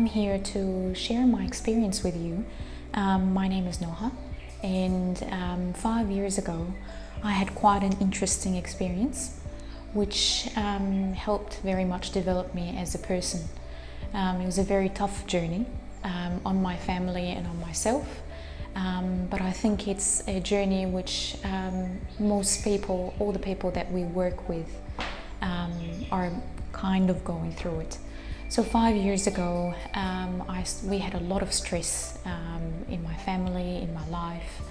here to share my experience with you. My name is Noha, and 5 years ago I had quite an interesting experience which helped very much develop me as a person. It was a very tough journey on my family and on myself, but I think it's a journey which most people, all the people that we work with, are kind of going through it. So 5 years ago, we had a lot of stress in my family, in my life,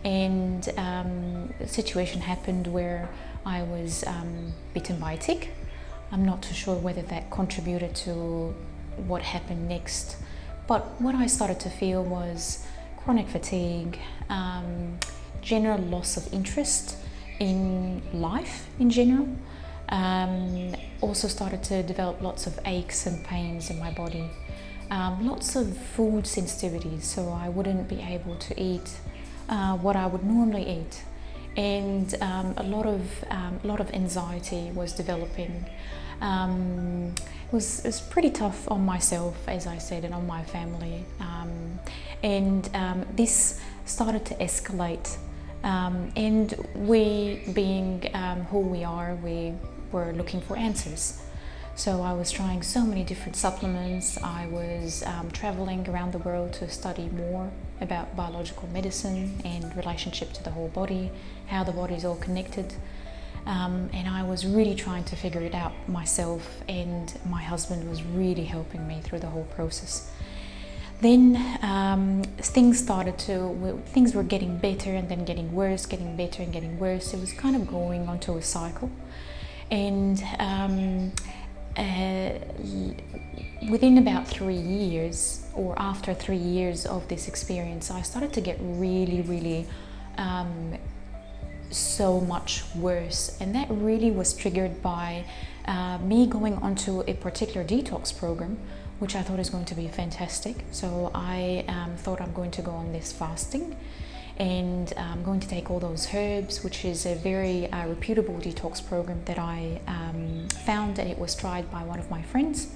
and a situation happened where I was bitten by a tick. I'm not too sure whether that contributed to what happened next, but what I started to feel was chronic fatigue, general loss of interest in life in general. Also started to develop lots of aches and pains in my body, lots of food sensitivities, so I wouldn't be able to eat what I would normally eat, and a lot of anxiety was developing. It was pretty tough on myself, as I said, and on my family, and this started to escalate, and we being who we are, we were looking for answers. So I was trying so many different supplements. I was traveling around the world to study more about biological medicine and relationship to the whole body, how the body is all connected. And I was really trying to figure it out myself, and my husband was really helping me through the whole process. Then things were getting better and then getting worse, getting better and getting worse. It was kind of going onto a cycle. And within about 3 years, or after 3 years of this experience, I started to get really so much worse, and that really was triggered by me going onto a particular detox program, which I thought is going to be fantastic. So I thought I'm going to go on this fasting, and I'm going to take all those herbs, which is a very reputable detox program that I found, and it was tried by one of my friends.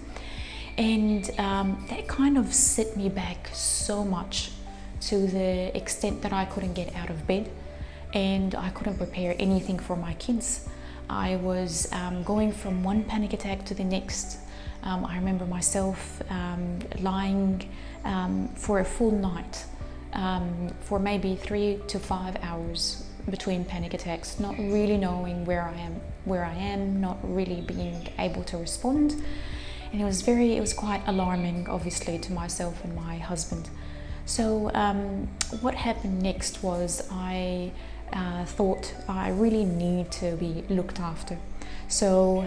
And that kind of set me back so much, to the extent that I couldn't get out of bed and I couldn't prepare anything for my kids. I was going from one panic attack to the next. I remember myself lying for a full night, for maybe 3 to 5 hours between panic attacks, not really knowing where I am, not really being able to respond. And it was quite alarming, obviously, to myself and my husband. So what happened next was I thought I really need to be looked after. So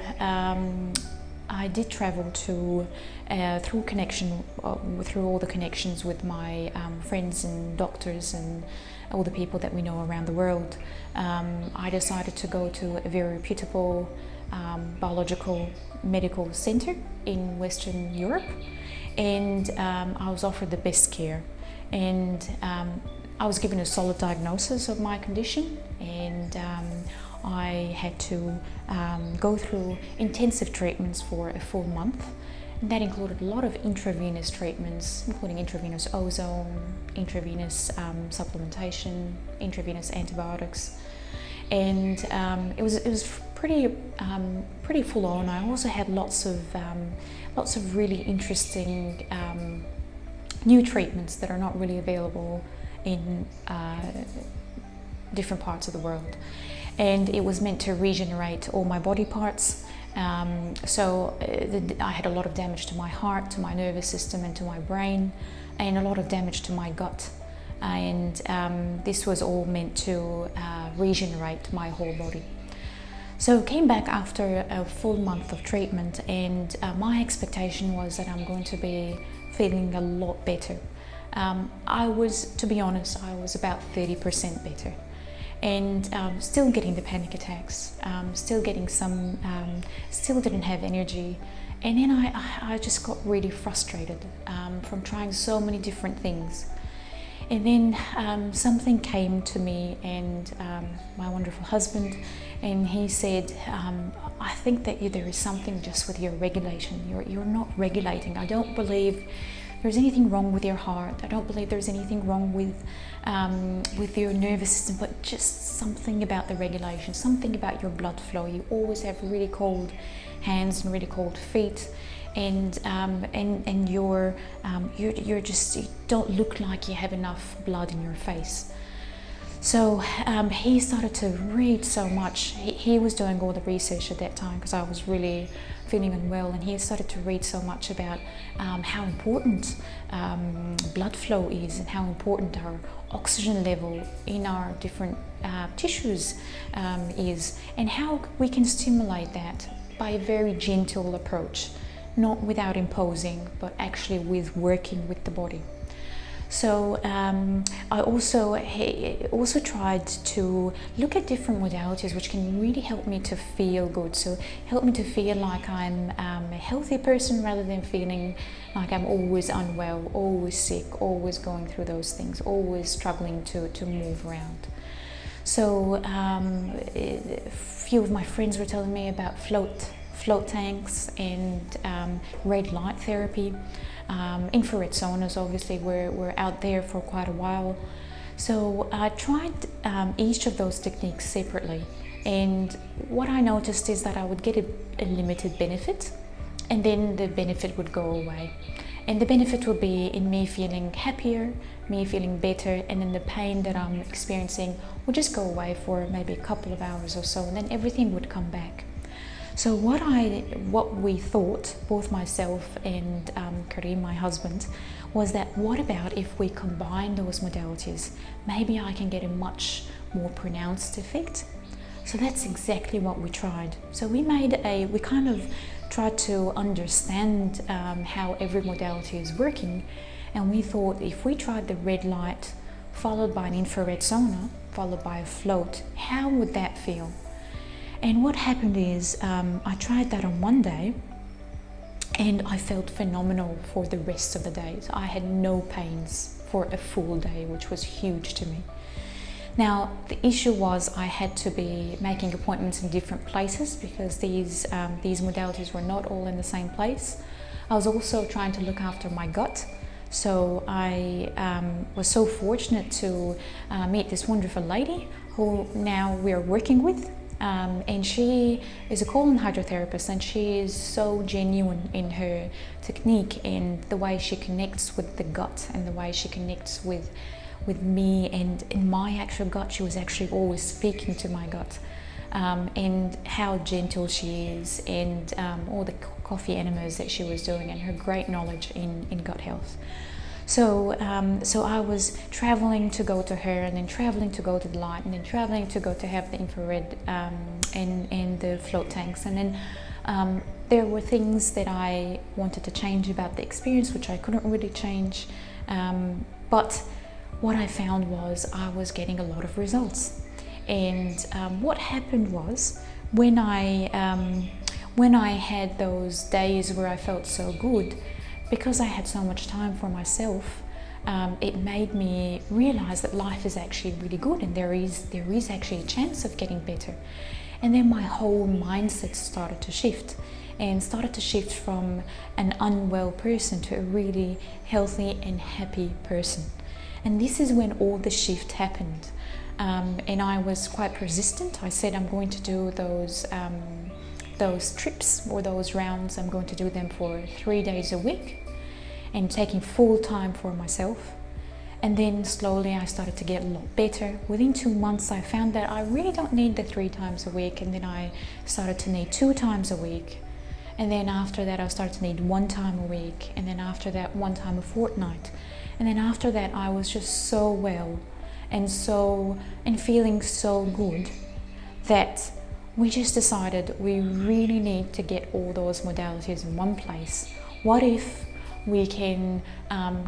I did travel through all the connections with my friends and doctors and all the people that we know around the world. I decided to go to a very reputable biological medical center in Western Europe, and I was offered the best care, and I was given a solid diagnosis of my condition, and I had to go through intensive treatments for a full month. That included a lot of intravenous treatments, including intravenous ozone, intravenous supplementation, intravenous antibiotics, and it was pretty full on. I also had lots of really interesting new treatments that are not really available in different parts of the world, and it was meant to regenerate all my body parts. So I had a lot of damage to my heart, to my nervous system, and to my brain, and a lot of damage to my gut. And this was all meant to regenerate my whole body. So I came back after a full month of treatment, and my expectation was that I'm going to be feeling a lot better. To be honest, I was about 30% better. And still getting the panic attacks, still getting some, still didn't have energy. And then I just got really frustrated from trying so many different things. And then something came to me and my wonderful husband, and he said, I think that there is something just with your regulation. You're not regulating. I don't believe there's anything wrong with your heart. I don't believe there's anything wrong with your nervous system, but just something about the regulation, something about your blood flow. You always have really cold hands and really cold feet, and you're just, you don't look like you have enough blood in your face. So he started to read so much. He was doing all the research at that time because I was really feeling unwell, and he started to read so much about how important blood flow is, and how important our oxygen level in our different tissues is, and how we can stimulate that by a very gentle approach, not without imposing, but actually with working with the body. So I also tried to look at different modalities which can really help me to feel good. So help me to feel like I'm a healthy person rather than feeling like I'm always unwell, always sick, always going through those things, always struggling to move around. So a few of my friends were telling me about float tanks and red light therapy. Infrared saunas obviously were out there for quite a while. So I tried each of those techniques separately, and what I noticed is that I would get a limited benefit, and then the benefit would go away. And the benefit would be in me feeling happier, me feeling better, and then the pain that I'm experiencing would just go away for maybe a couple of hours or so, and then everything would come back. So what we thought, both myself and Karim, my husband, was that what about if we combine those modalities? Maybe I can get a much more pronounced effect. So that's exactly what we tried. So we kind of tried to understand how every modality is working, and we thought if we tried the red light followed by an infrared sauna followed by a float, how would that feel? And what happened is I tried that on one day, and I felt phenomenal for the rest of the days. I had no pains for a full day, which was huge to me. Now, the issue was I had to be making appointments in different places because these modalities were not all in the same place. I was also trying to look after my gut. So I was so fortunate to meet this wonderful lady who now we are working with. And she is a colon hydrotherapist, and she is so genuine in her technique and the way she connects with the gut and the way she connects with me and in my actual gut. She was actually always speaking to my gut, and how gentle she is, and all the coffee enemas that she was doing, and her great knowledge in gut health. So I was traveling to go to her, and then traveling to go to the light, and then traveling to go to have the infrared and the float tanks. And then there were things that I wanted to change about the experience, which I couldn't really change. But what I found was I was getting a lot of results. And what happened was when I had those days where I felt so good, because I had so much time for myself, it made me realize that life is actually really good, and there is actually a chance of getting better. And then my whole mindset started to shift from an unwell person to a really healthy and happy person. And this is when all the shift happened. And I was quite persistent. I said I'm going to do those trips or those rounds. I'm going to do them for 3 days a week, and taking full time for myself. And then slowly I started to get a lot better. Within 2 months I found that I really don't need the 3 times a week, and then I started to need 2 times a week. And then after that I started to need 1 time a week, and then after that 1 time a fortnight. And then after that I was just so well and feeling so good that we just decided we really need to get all those modalities in one place. What if we can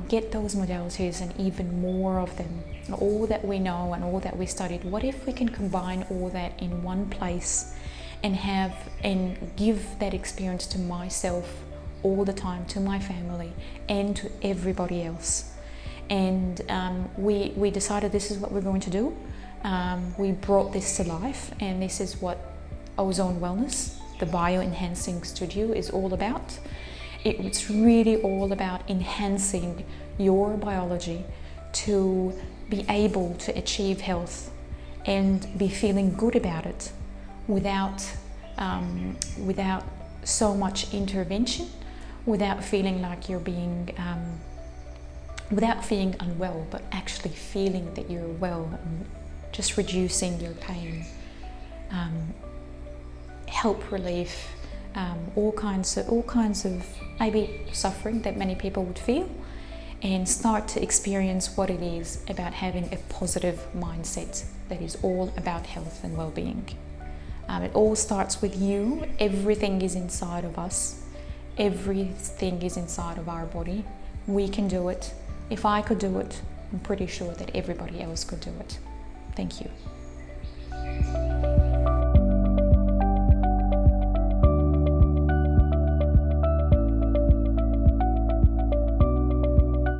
get those modalities and even more of them, all that we know and all that we studied? What if we can combine all that in one place and give that experience to myself all the time, to my family and to everybody else? And we decided this is what we're going to do. We brought this to life, and this is what Ozone Wellness, the bioenhancing studio, is all about. It's really all about enhancing your biology to be able to achieve health and be feeling good about it without so much intervention, without feeling like you're being without feeling unwell, but actually feeling that you're well, and just reducing your pain, help relief, all kinds of maybe suffering that many people would feel, and start to experience what it is about having a positive mindset that is all about health and well-being. It all starts with you. Everything is inside of us. Everything is inside of our body. We can do it. If I could do it, I'm pretty sure that everybody else could do it. Thank you.